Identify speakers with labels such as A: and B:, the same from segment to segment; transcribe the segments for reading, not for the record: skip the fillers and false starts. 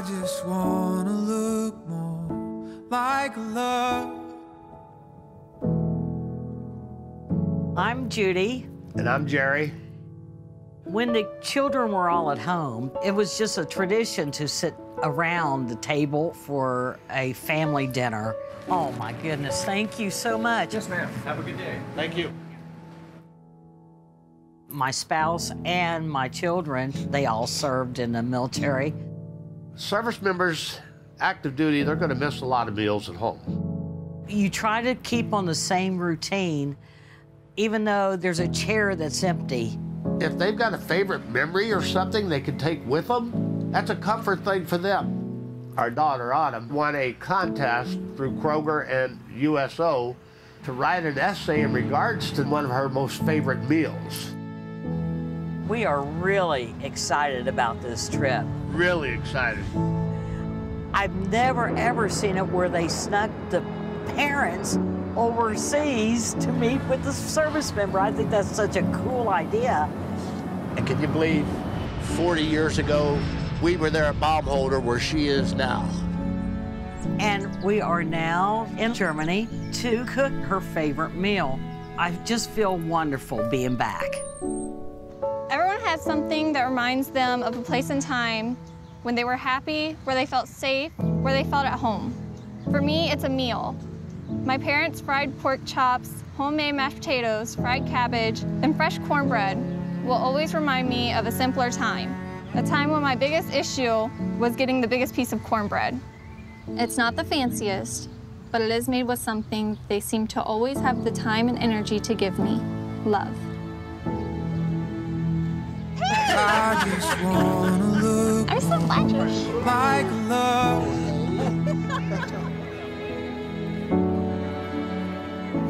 A: I just wanna look more like love.
B: I'm Judy.
C: And I'm Jerry.
B: When the children were all at home, it was just a tradition to sit around the table for a family dinner. Oh my goodness, thank you so much.
D: Yes, ma'am. Have a good day.
C: Thank you.
B: My spouse and my children, they all served in the military.
C: Service members, active duty, they're gonna miss a lot of meals at home.
B: You try to keep on the same routine, even though there's a chair that's empty.
C: If they've got a favorite memory or something they can take with them, that's a comfort thing for them. Our daughter Autumn won a contest through Kroger and USO to write an essay in regards to one of her most favorite meals.
B: We are really excited about this trip.
C: Really excited.
B: I've never ever seen it where they snuck the parents overseas to meet with the service member. I think that's such a cool idea.
C: And can you believe 40 years ago, we were there at Baumholder where she is now.
B: And we are now in Germany to cook her favorite meal. I just feel wonderful being back.
E: Everyone has something that reminds them of a place and time when they were happy, where they felt safe, where they felt at home. For me, it's a meal. My parents' fried pork chops, homemade mashed potatoes, fried cabbage, and fresh cornbread will always remind me of a simpler time. A time when my biggest issue was getting the biggest piece of cornbread. It's not the fanciest, but it is made with something they seem to always have the time and energy to give me: love.
A: I just wanna look
E: I'm so glad you're here.
A: like love.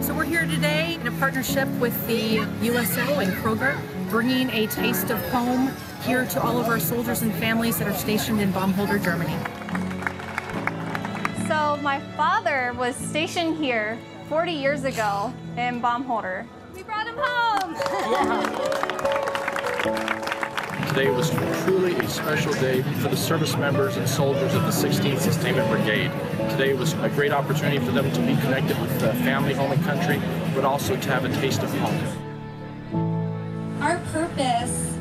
F: So we're here today in a partnership with the USO and Kroger, bringing a taste of home here to all of our soldiers and families that are stationed in Baumholder, Germany.
E: So my father was stationed here 40 years ago in Baumholder. We brought him home.
D: Today was truly a special day for the service members and soldiers of the 16th Sustainment Brigade. Today was a great opportunity for them to be connected with family, home, and country, but also to have a taste of home.
G: Our purpose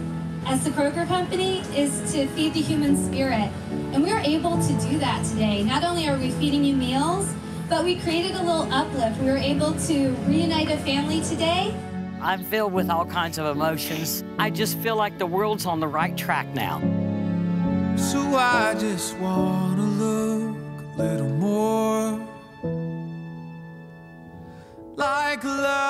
G: as the Kroger Company is to feed the human spirit, and we are able to do that today. Not only are we feeding you meals, but we created a little uplift. We were able to reunite a family today.
B: I'm filled with all kinds of emotions. I just feel like the world's on the right track now.
A: So I just wanna look a little more like love.